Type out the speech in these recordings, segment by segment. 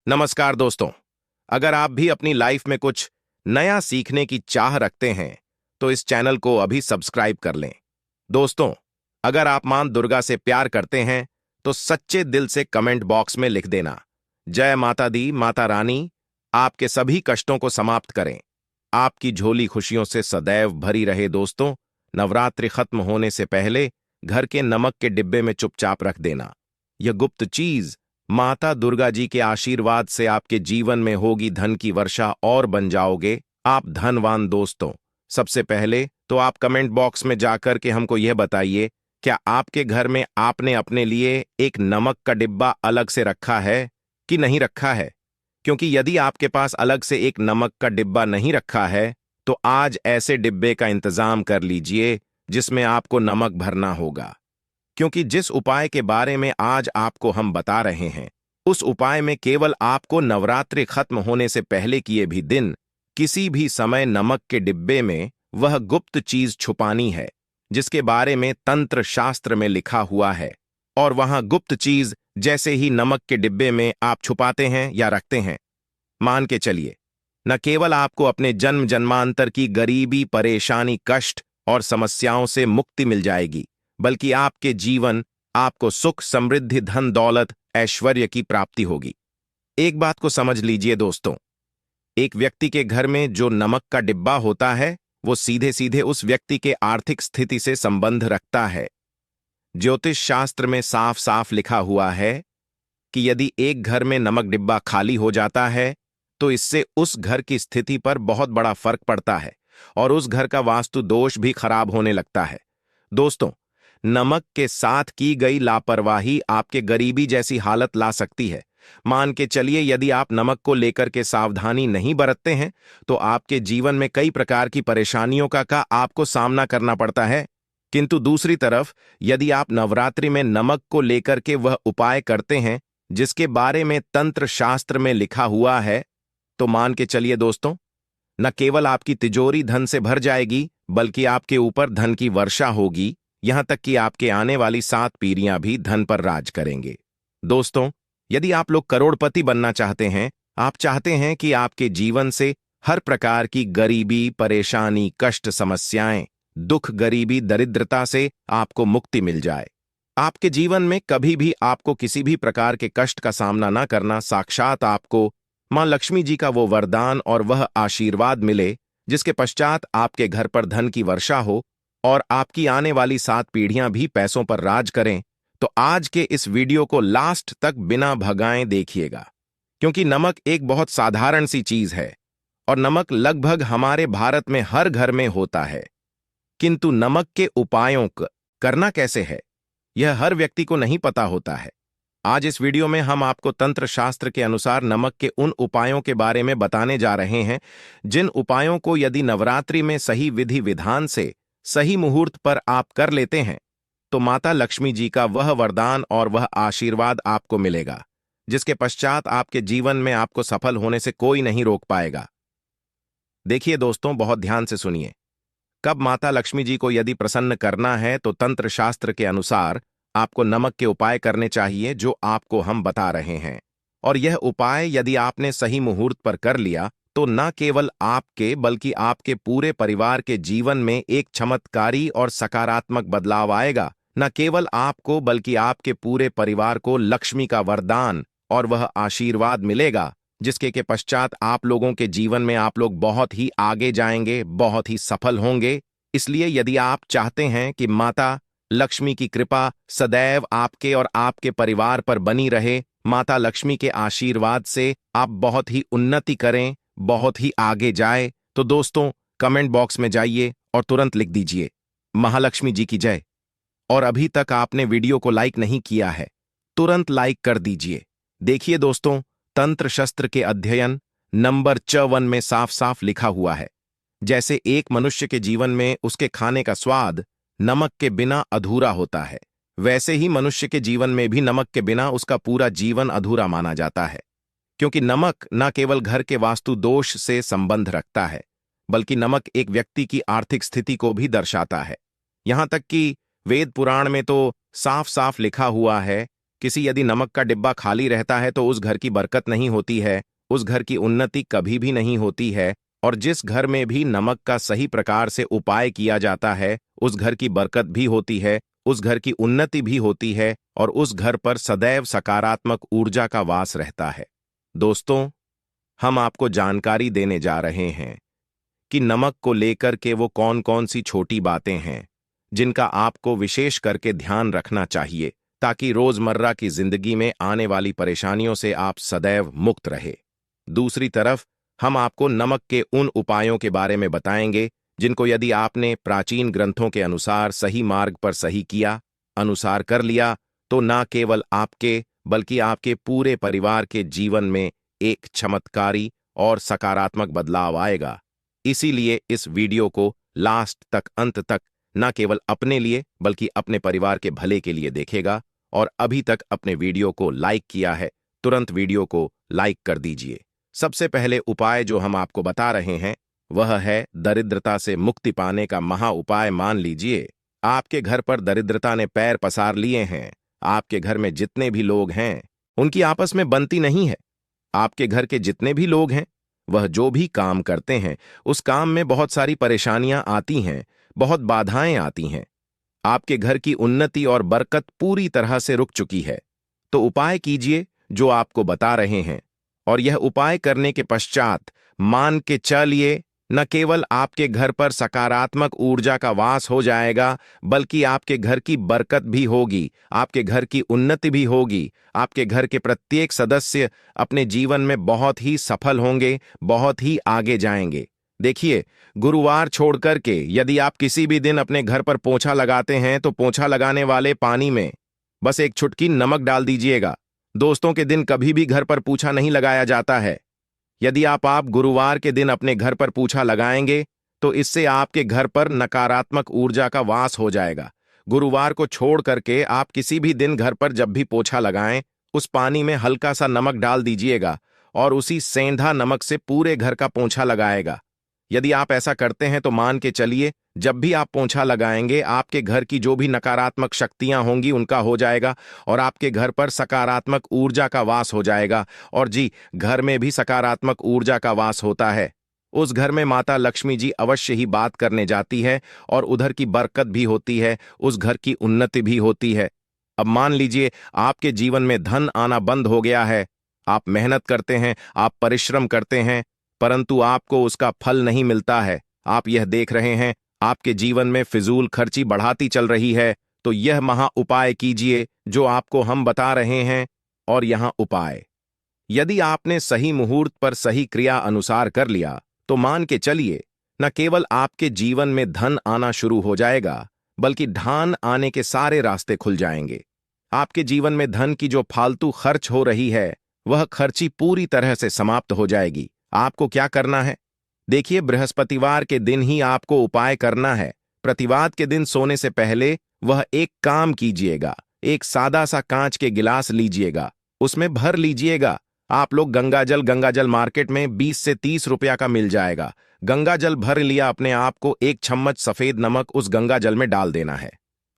नमस्कार दोस्तों। अगर आप भी अपनी लाइफ में कुछ नया सीखने की चाह रखते हैं तो इस चैनल को अभी सब्सक्राइब कर लें। दोस्तों, अगर आप मां दुर्गा से प्यार करते हैं तो सच्चे दिल से कमेंट बॉक्स में लिख देना, जय माता दी, माता रानी आपके सभी कष्टों को समाप्त करें, आपकी झोली खुशियों से सदैव भरी रहे। दोस्तों, नवरात्रि खत्म होने से पहले घर के नमक के डिब्बे में चुपचाप रख देना। यह गुप्त चीज माता दुर्गा जी के आशीर्वाद से आपके जीवन में होगी धन की वर्षा और बन जाओगे आप धनवान। दोस्तों, सबसे पहले तो आप कमेंट बॉक्स में जाकर के हमको यह बताइए, क्या आपके घर में आपने अपने लिए एक नमक का डिब्बा अलग से रखा है कि नहीं रखा है? क्योंकि यदि आपके पास अलग से एक नमक का डिब्बा नहीं रखा है तो आज ऐसे डिब्बे का इंतजाम कर लीजिए जिसमें आपको नमक भरना होगा। क्योंकि जिस उपाय के बारे में आज आपको हम बता रहे हैं, उस उपाय में केवल आपको नवरात्रि खत्म होने से पहले किए भी दिन किसी भी समय नमक के डिब्बे में वह गुप्त चीज छुपानी है जिसके बारे में तंत्र शास्त्र में लिखा हुआ है। और वहां गुप्त चीज जैसे ही नमक के डिब्बे में आप छुपाते हैं या रखते हैं, मान के चलिए, न केवल आपको अपने जन्म जन्मांतर की गरीबी, परेशानी, कष्ट और समस्याओं से मुक्ति मिल जाएगी, बल्कि आपके जीवन आपको सुख, समृद्धि, धन दौलत, ऐश्वर्य की प्राप्ति होगी। एक बात को समझ लीजिए दोस्तों, एक व्यक्ति के घर में जो नमक का डिब्बा होता है वो सीधे सीधे उस व्यक्ति के आर्थिक स्थिति से संबंध रखता है। ज्योतिष शास्त्र में साफ साफ लिखा हुआ है कि यदि एक घर में नमक डिब्बा खाली हो जाता है तो इससे उस घर की स्थिति पर बहुत बड़ा फर्क पड़ता है और उस घर का वास्तु दोष भी खराब होने लगता है। दोस्तों, नमक के साथ की गई लापरवाही आपके गरीबी जैसी हालत ला सकती है। मान के चलिए, यदि आप नमक को लेकर के सावधानी नहीं बरतते हैं तो आपके जीवन में कई प्रकार की परेशानियों का आपको सामना करना पड़ता है। किंतु दूसरी तरफ, यदि आप नवरात्रि में नमक को लेकर के वह उपाय करते हैं जिसके बारे में तंत्र शास्त्र में लिखा हुआ है, तो मान के चलिए दोस्तों, न केवल आपकी तिजोरी धन से भर जाएगी बल्कि आपके ऊपर धन की वर्षा होगी, यहां तक कि आपके आने वाली 7 पीढ़ियां भी धन पर राज करेंगे। दोस्तों, यदि आप लोग करोड़पति बनना चाहते हैं, आप चाहते हैं कि आपके जीवन से हर प्रकार की गरीबी, परेशानी, कष्ट, समस्याएं, दुख, गरीबी, दरिद्रता से आपको मुक्ति मिल जाए, आपके जीवन में कभी भी आपको किसी भी प्रकार के कष्ट का सामना ना करना, साक्षात आपको मां लक्ष्मी जी का वो वरदान और वह आशीर्वाद मिले जिसके पश्चात आपके घर पर धन की वर्षा हो और आपकी आने वाली 7 पीढ़ियां भी पैसों पर राज करें, तो आज के इस वीडियो को लास्ट तक बिना भगाए देखिएगा। क्योंकि नमक एक बहुत साधारण सी चीज है और नमक लगभग हमारे भारत में हर घर में होता है, किंतु नमक के उपायों करना कैसे है यह हर व्यक्ति को नहीं पता होता है। आज इस वीडियो में हम आपको तंत्र शास्त्र के अनुसार नमक के उन उपायों के बारे में बताने जा रहे हैं जिन उपायों को यदि नवरात्रि में सही विधि विधान से सही मुहूर्त पर आप कर लेते हैं तो माता लक्ष्मी जी का वह वरदान और वह आशीर्वाद आपको मिलेगा जिसके पश्चात आपके जीवन में आपको सफल होने से कोई नहीं रोक पाएगा। देखिए दोस्तों, बहुत ध्यान से सुनिए। कब माता लक्ष्मी जी को यदि प्रसन्न करना है तो तंत्र शास्त्र के अनुसार आपको नमक के उपाय करने चाहिए जो आपको हम बता रहे हैं। और यह उपाय यदि आपने सही मुहूर्त पर कर लिया तो न केवल आपके बल्कि आपके पूरे परिवार के जीवन में एक चमत्कारी और सकारात्मक बदलाव आएगा। न केवल आपको बल्कि आपके पूरे परिवार को लक्ष्मी का वरदान और वह आशीर्वाद मिलेगा जिसके के पश्चात आप लोगों के जीवन में आप लोग बहुत ही आगे जाएंगे, बहुत ही सफल होंगे। इसलिए यदि आप चाहते हैं कि माता लक्ष्मी की कृपा सदैव आपके और आपके परिवार पर बनी रहे, माता लक्ष्मी के आशीर्वाद से आप बहुत ही उन्नति करें, बहुत ही आगे जाए, तो दोस्तों कमेंट बॉक्स में जाइए और तुरंत लिख दीजिए महालक्ष्मी जी की जय। और अभी तक आपने वीडियो को लाइक नहीं किया है, तुरंत लाइक कर दीजिए। देखिए दोस्तों, तंत्र शस्त्र के अध्ययन नंबर 54 में साफ साफ लिखा हुआ है, जैसे एक मनुष्य के जीवन में उसके खाने का स्वाद नमक के बिना अधूरा होता है, वैसे ही मनुष्य के जीवन में भी नमक के बिना उसका पूरा जीवन अधूरा माना जाता है। क्योंकि नमक न केवल घर के वास्तु दोष से संबंध रखता है बल्कि नमक एक व्यक्ति की आर्थिक स्थिति को भी दर्शाता है। यहां तक कि वेद पुराण में तो साफ साफ लिखा हुआ है किसी यदि नमक का डिब्बा खाली रहता है तो उस घर की बरकत नहीं होती है, उस घर की उन्नति कभी भी नहीं होती है। और जिस घर में भी नमक का सही प्रकार से उपाय किया जाता है, उस घर की बरकत भी होती है, उस घर की उन्नति भी होती है और उस घर पर सदैव सकारात्मक ऊर्जा का वास रहता है। दोस्तों, हम आपको जानकारी देने जा रहे हैं कि नमक को लेकर के वो कौन कौन सी छोटी बातें हैं जिनका आपको विशेष करके ध्यान रखना चाहिए, ताकि रोजमर्रा की जिंदगी में आने वाली परेशानियों से आप सदैव मुक्त रहे। दूसरी तरफ हम आपको नमक के उन उपायों के बारे में बताएंगे जिनको यदि आपने प्राचीन ग्रंथों के अनुसार सही मार्ग पर सही किया, अनुसार कर लिया, तो ना केवल आपके बल्कि आपके पूरे परिवार के जीवन में एक चमत्कारी और सकारात्मक बदलाव आएगा। इसीलिए इस वीडियो को लास्ट तक, अंत तक न केवल अपने लिए बल्कि अपने परिवार के भले के लिए देखेगा। और अभी तक अपने वीडियो को लाइक किया है, तुरंत वीडियो को लाइक कर दीजिए। सबसे पहले उपाय जो हम आपको बता रहे हैं वह है दरिद्रता से मुक्ति पाने का महा उपाय। मान लीजिए आपके घर पर दरिद्रता ने पैर पसार लिए हैं, आपके घर में जितने भी लोग हैं उनकी आपस में बनती नहीं है। आपके घर के जितने भी लोग हैं वह जो भी काम करते हैं उस काम में बहुत सारी परेशानियां आती हैं, बहुत बाधाएं आती हैं। आपके घर की उन्नति और बरकत पूरी तरह से रुक चुकी है। तो उपाय कीजिए जो आपको बता रहे हैं, और यह उपाय करने के पश्चात मान के चलिए न केवल आपके घर पर सकारात्मक ऊर्जा का वास हो जाएगा, बल्कि आपके घर की बरकत भी होगी, आपके घर की उन्नति भी होगी। आपके घर के प्रत्येक सदस्य अपने जीवन में बहुत ही सफल होंगे, बहुत ही आगे जाएंगे। देखिए, गुरुवार छोड़कर के यदि आप किसी भी दिन अपने घर पर पोंछा लगाते हैं तो पोंछा लगाने वाले पानी में बस एक चुटकी नमक डाल दीजिएगा। दोस्तों के दिन कभी भी घर पर पोंछा नहीं लगाया जाता है। यदि आप गुरुवार के दिन अपने घर पर पोंछा लगाएंगे तो इससे आपके घर पर नकारात्मक ऊर्जा का वास हो जाएगा। गुरुवार को छोड़ करके आप किसी भी दिन घर पर जब भी पोंछा लगाएं, उस पानी में हल्का सा नमक डाल दीजिएगा और उसी सेंधा नमक से पूरे घर का पोंछा लगाएगा। यदि आप ऐसा करते हैं तो मान के चलिए जब भी आप पोंछा लगाएंगे आपके घर की जो भी नकारात्मक शक्तियां होंगी उनका हो जाएगा और आपके घर पर सकारात्मक ऊर्जा का वास हो जाएगा। और जी, घर में भी सकारात्मक ऊर्जा का वास होता है। उस घर में माता लक्ष्मी जी अवश्य ही बात करने जाती है और उधर की बरकत भी होती है, उस घर की उन्नति भी होती है। अब मान लीजिए आपके जीवन में धन आना बंद हो गया है। आप मेहनत करते हैं, आप परिश्रम करते हैं, परंतु आपको उसका फल नहीं मिलता है। आप यह देख रहे हैं आपके जीवन में फिजूल खर्ची बढ़ाती चल रही है। तो यह महा उपाय कीजिए जो आपको हम बता रहे हैं। और यहां उपाय यदि आपने सही मुहूर्त पर सही क्रिया अनुसार कर लिया तो मान के चलिए न केवल आपके जीवन में धन आना शुरू हो जाएगा, बल्कि धन आने के सारे रास्ते खुल जाएंगे। आपके जीवन में धन की जो फालतू खर्च हो रही है वह खर्ची पूरी तरह से समाप्त हो जाएगी। आपको क्या करना है? देखिए, बृहस्पतिवार के दिन ही आपको उपाय करना है। प्रतिवाद के दिन सोने से पहले वह एक काम कीजिएगा, एक सादा सा कांच के गिलास लीजिएगा, उसमें भर लीजिएगा। आप लोग गंगाजल मार्केट में 20 से 30 रुपया का मिल जाएगा। गंगाजल भर लिया, अपने आप को एक चम्मच सफेद नमक उस गंगाजल में डाल देना है।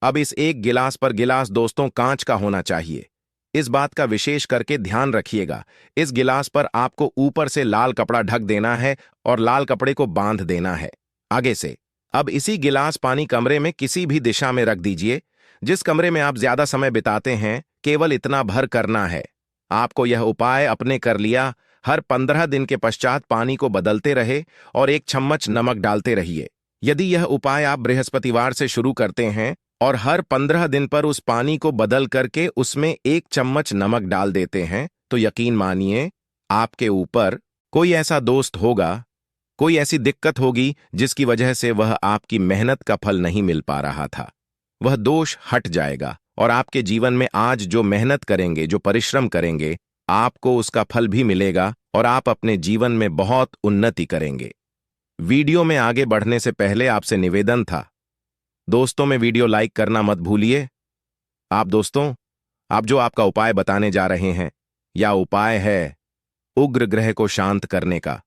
अब इस एक गिलास पर गिलास दोस्तों कांच का होना चाहिए। इस बात का विशेष करके ध्यान रखिएगा। इस गिलास पर आपको ऊपर से लाल कपड़ा ढक देना है और लाल कपड़े को बांध देना है आगे से। अब इसी गिलास पानी कमरे में किसी भी दिशा में रख दीजिए। जिस कमरे में आप ज्यादा समय बिताते हैं केवल इतना भर करना है। आपको यह उपाय अपने कर लिया। हर 15 दिन के पश्चात पानी को बदलते रहे और एक चम्मच नमक डालते रहिए। यदि यह उपाय आप बृहस्पतिवार से शुरू करते हैं और हर 15 दिन पर उस पानी को बदल करके उसमें एक चम्मच नमक डाल देते हैं तो यकीन मानिए आपके ऊपर कोई ऐसा दोस्त होगा, कोई ऐसी दिक्कत होगी जिसकी वजह से वह आपकी मेहनत का फल नहीं मिल पा रहा था, वह दोष हट जाएगा और आपके जीवन में आज जो मेहनत करेंगे, जो परिश्रम करेंगे, आपको उसका फल भी मिलेगा और आप अपने जीवन में बहुत उन्नति करेंगे। वीडियो में आगे बढ़ने से पहले आपसे निवेदन था, दोस्तों में वीडियो लाइक करना मत भूलिए। दोस्तों, आप जो आपका उपाय बताने जा रहे हैं, यह उपाय है उग्र ग्रह को शांत करने का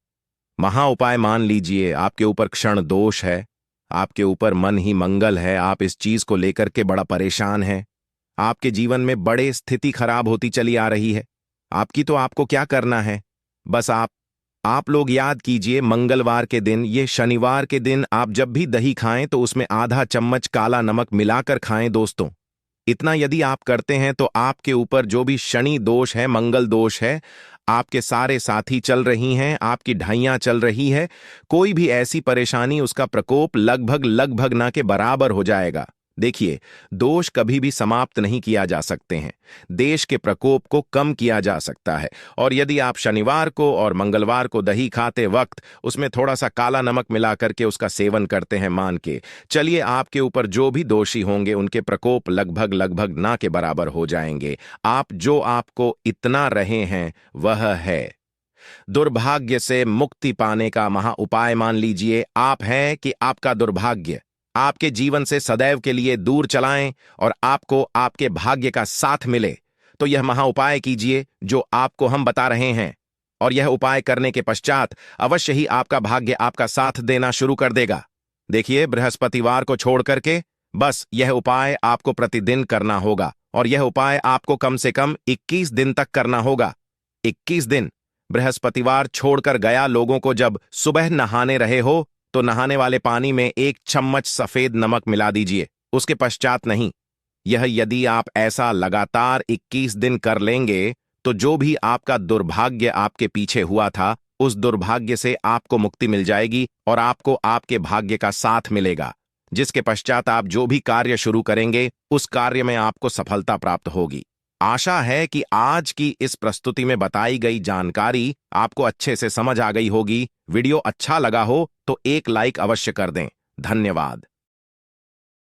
महा उपाय। मान लीजिए आपके ऊपर क्षण दोष है, आपके ऊपर मन ही मंगल है, आप इस चीज को लेकर के बड़ा परेशान हैं, आपके जीवन में बड़े स्थिति खराब होती चली आ रही है। आपको क्या करना है, बस आप लोग याद कीजिए, मंगलवार के दिन, ये शनिवार के दिन आप जब भी दही खाएं तो उसमें आधा चम्मच काला नमक मिलाकर खाएं दोस्तों। इतना यदि आप करते हैं तो आपके ऊपर जो भी शनि दोष है, मंगल दोष है, आपके सारे साथी चल रही हैं, आपकी ढाइयां चल रही है, कोई भी ऐसी परेशानी, उसका प्रकोप लगभग लगभग ना के बराबर हो जाएगा। देखिए, दोष कभी भी समाप्त नहीं किया जा सकते हैं, देश के प्रकोप को कम किया जा सकता है। और यदि आप शनिवार को और मंगलवार को दही खाते वक्त उसमें थोड़ा सा काला नमक मिला करके उसका सेवन करते हैं, मान के चलिए आपके ऊपर जो भी दोषी होंगे उनके प्रकोप लगभग लगभग ना के बराबर हो जाएंगे। आपको इतना रहे हैं वह है दुर्भाग्य से मुक्ति पाने का महा उपाय। मान लीजिए आप हैं कि आपका दुर्भाग्य आपके जीवन से सदैव के लिए दूर चलाएं और आपको आपके भाग्य का साथ मिले, तो यह महा उपाय कीजिए जो आपको हम बता रहे हैं। और यह उपाय करने के पश्चात अवश्य ही आपका भाग्य आपका साथ देना शुरू कर देगा। देखिए, बृहस्पतिवार को छोड़ करके बस यह उपाय आपको प्रतिदिन करना होगा, और यह उपाय आपको कम से कम 21 दिन तक करना होगा। 21 दिन। बृहस्पतिवार छोड़कर गया लोगों को जब सुबह नहाने रहे हो तो नहाने वाले पानी में 1 चम्मच सफेद नमक मिला दीजिए, उसके पश्चात नहीं। यह यदि आप ऐसा लगातार 21 दिन कर लेंगे तो जो भी आपका दुर्भाग्य आपके पीछे हुआ था, उस दुर्भाग्य से आपको मुक्ति मिल जाएगी और आपको आपके भाग्य का साथ मिलेगा, जिसके पश्चात आप जो भी कार्य शुरू करेंगे उस कार्य में आपको सफलता प्राप्त होगी। आशा है कि आज की इस प्रस्तुति में बताई गई जानकारी आपको अच्छे से समझ आ गई होगी। वीडियो अच्छा लगा हो तो एक लाइक अवश्य कर दें। धन्यवाद।